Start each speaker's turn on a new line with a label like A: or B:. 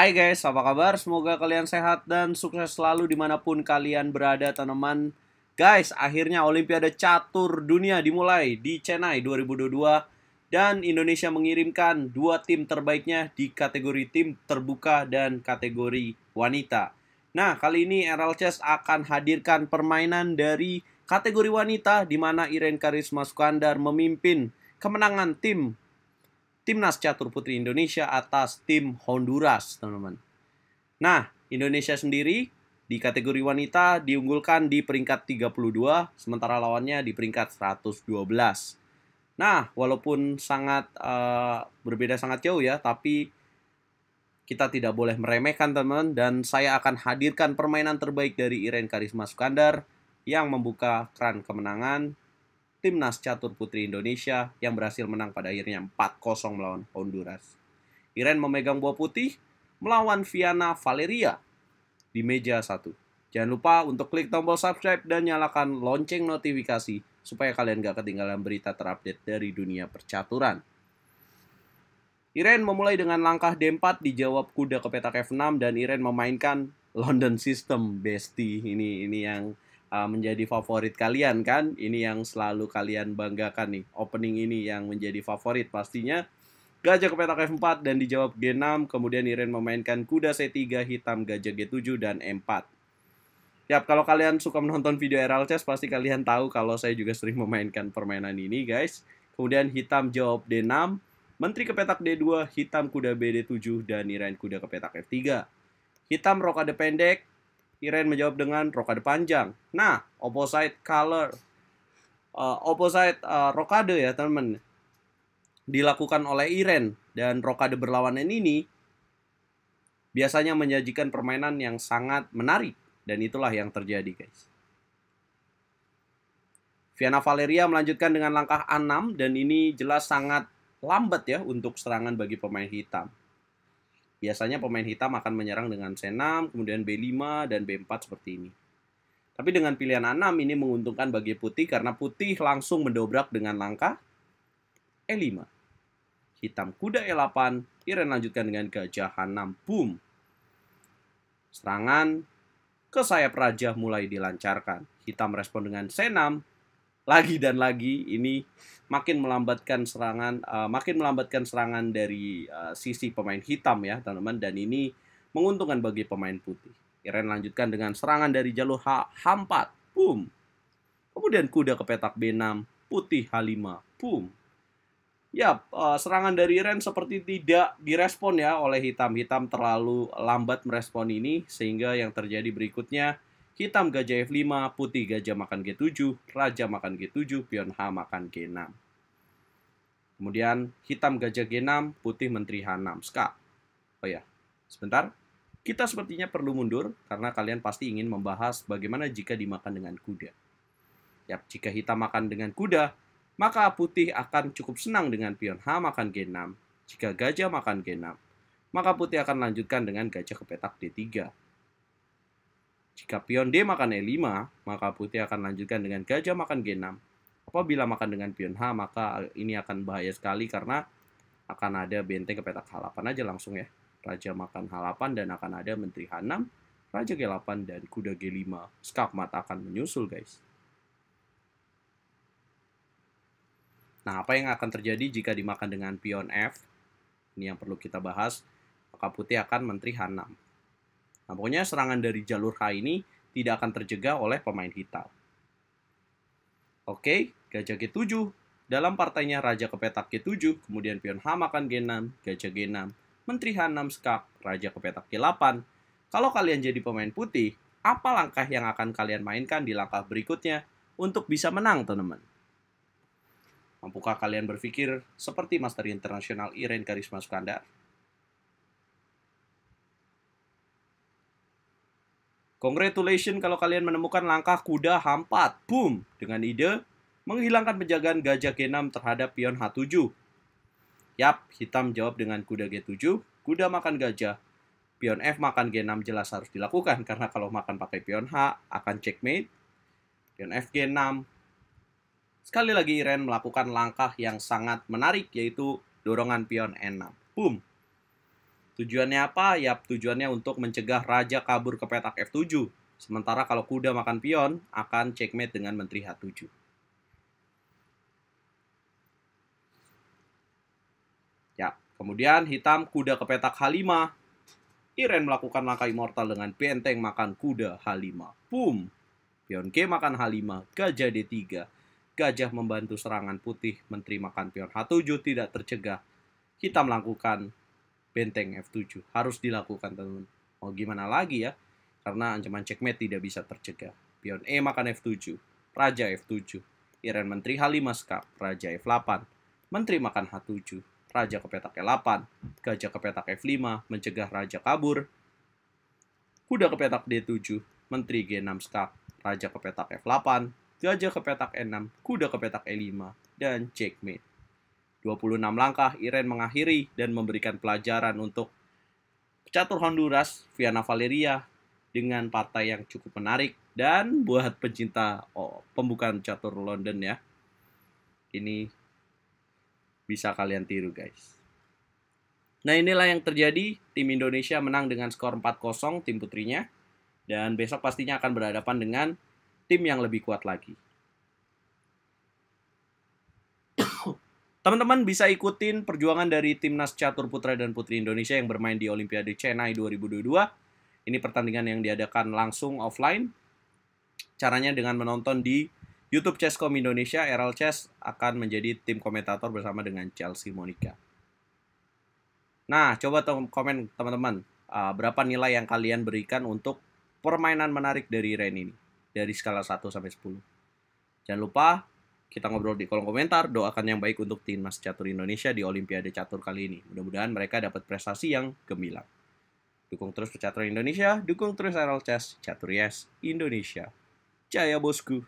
A: Hai guys, apa kabar? Semoga kalian sehat dan sukses selalu dimanapun kalian berada, teman-teman. Guys, akhirnya Olimpiade Catur Dunia dimulai di Chennai 2022 dan Indonesia mengirimkan dua tim terbaiknya di kategori tim terbuka dan kategori wanita. Nah, kali ini RL Chess akan hadirkan permainan dari kategori wanita di mana Irene Karisma Sukandar memimpin kemenangan Timnas Catur Putri Indonesia atas tim Honduras, teman-teman. Nah, Indonesia sendiri di kategori wanita diunggulkan di peringkat 32, sementara lawannya di peringkat 112. Nah, walaupun berbeda sangat jauh ya, tapi kita tidak boleh meremehkan, teman-teman. Dan saya akan hadirkan permainan terbaik dari Irene Karisma Sukandar yang membuka keran kemenangan Timnas Catur Putri Indonesia yang berhasil menang pada akhirnya 4-0 melawan Honduras. Irene memegang buah putih melawan Viana Valeria di meja 1. Jangan lupa untuk klik tombol subscribe dan nyalakan lonceng notifikasi supaya kalian gak ketinggalan berita terupdate dari dunia percaturan. Irene memulai dengan langkah D4 dijawab kuda ke petak F6 dan Irene memainkan London System Bestie. Ini yang menjadi favorit kalian kan? Ini yang selalu kalian banggakan nih. Opening ini yang menjadi favorit pastinya. Gajah ke petak F4 dan dijawab G6. Kemudian Irene memainkan kuda C3, hitam gajah G7 dan E4. Yap, kalau kalian suka menonton video RL Chess pasti kalian tahu kalau saya juga sering memainkan permainan ini, guys. Kemudian hitam jawab D6, menteri ke petak D2, hitam kuda BD7 dan Irene kuda ke petak F3. Hitam rokade pendek, Irene menjawab dengan rokade panjang. Nah, opposite rokade ya teman-teman dilakukan oleh Irene, dan rokade berlawanan ini biasanya menyajikan permainan yang sangat menarik, dan itulah yang terjadi, guys. Viana Valeria melanjutkan dengan langkah A6 dan ini jelas sangat lambat ya untuk serangan bagi pemain hitam. Biasanya pemain hitam akan menyerang dengan C6, kemudian B5, dan B4 seperti ini. Tapi dengan pilihan A6 ini menguntungkan bagi putih karena putih langsung mendobrak dengan langkah E5. Hitam kuda E8, Irene lanjutkan dengan gajah H6, boom. Serangan ke sayap raja mulai dilancarkan. Hitam respon dengan C6, lagi dan lagi ini makin melambatkan serangan dari sisi pemain hitam ya teman-teman, dan ini menguntungkan bagi pemain putih. Irene lanjutkan dengan serangan dari jalur H4, boom. Kemudian kuda ke petak B6, putih H5, boom. Ya, serangan dari Irene seperti tidak direspon ya oleh hitam. Hitam terlalu lambat merespon ini sehingga yang terjadi berikutnya hitam gajah F5, putih gajah makan G7, raja makan G7, pion H makan G6. Kemudian hitam gajah G6, putih menteri H6, skak. Oh ya, sebentar. Kita sepertinya perlu mundur karena kalian pasti ingin membahas bagaimana jika dimakan dengan kuda. Yap, jika hitam makan dengan kuda, maka putih akan cukup senang dengan pion H makan G6. Jika gajah makan G6, maka putih akan lanjutkan dengan gajah ke petak D3. Jika pion D makan E5, maka putih akan lanjutkan dengan gajah makan G6. Apabila makan dengan pion H, maka ini akan bahaya sekali karena akan ada benteng ke petak H8 aja langsung ya. Raja makan H8 dan akan ada menteri H6, raja G8 dan kuda G5. Skakmat akan menyusul, guys. Nah, apa yang akan terjadi jika dimakan dengan pion F? Ini yang perlu kita bahas. Maka putih akan menteri H6. Nah, pokoknya serangan dari jalur H ini tidak akan terjaga oleh pemain hitam. Oke, gajah G7. Dalam partainya raja ke petak G7, kemudian pion H makan G6, gajah G6, menteri H6 skak, raja ke petak G8. Kalau kalian jadi pemain putih, apa langkah yang akan kalian mainkan di langkah berikutnya untuk bisa menang, teman-teman? Mampukah kalian berpikir seperti Master Internasional Irene Karisma Sukandar? Congratulations kalau kalian menemukan langkah kuda H4, boom, dengan ide menghilangkan penjagaan gajah G6 terhadap pion H7. Yap, hitam jawab dengan kuda G7, kuda makan gajah, pion F makan G6 jelas harus dilakukan karena kalau makan pakai pion H akan checkmate, pion F G6. Sekali lagi Irene melakukan langkah yang sangat menarik yaitu dorongan pion E6, boom. Tujuannya apa? Ya, tujuannya untuk mencegah raja kabur ke petak F7. Sementara kalau kuda makan pion, akan checkmate dengan menteri H7. Ya, kemudian hitam kuda ke petak H5. Iren melakukan langkah immortal dengan benteng makan kuda H5. Boom! Pion G makan H5, gajah D3. Gajah membantu serangan putih, menteri makan pion H7 tidak tercegah. Hitam melakukan benteng F7. Harus dilakukan, teman-teman. Mau gimana lagi ya? Karena ancaman checkmate tidak bisa tercegah. Pion E makan F7, raja F7. Iren menteri H5 skap, raja F8. Menteri makan H7, raja ke petak E8. Gajah ke petak F5, mencegah raja kabur. Kuda ke petak D7, menteri G6 skap, raja ke petak F8. Gajah ke petak E6, kuda ke petak E5, dan checkmate. 26 langkah, Iren mengakhiri dan memberikan pelajaran untuk pecatur Honduras, Viana Valeria, dengan partai yang cukup menarik. Dan buat pencinta pembukaan catur London ya, ini bisa kalian tiru guys. Nah, inilah yang terjadi. Tim Indonesia menang dengan skor 4-0 tim putrinya. Dan besok pastinya akan berhadapan dengan tim yang lebih kuat lagi. Teman-teman bisa ikutin perjuangan dari timnas catur putra dan putri Indonesia yang bermain di Olimpiade Chennai 2022. Ini pertandingan yang diadakan langsung offline. Caranya dengan menonton di YouTube Chesscom Indonesia. RL Chess akan menjadi tim komentator bersama dengan Chelsea Monica. Nah, coba komen teman-teman, berapa nilai yang kalian berikan untuk permainan menarik dari Iren ini dari skala 1 sampai 10. Jangan lupa kita ngobrol di kolom komentar. Doakan yang baik untuk timnas catur Indonesia di Olimpiade catur kali ini. Mudah-mudahan mereka dapat prestasi yang gemilang. Dukung terus pecatur Indonesia, dukung terus RL Chess, Catur Yes Indonesia. Jaya bosku.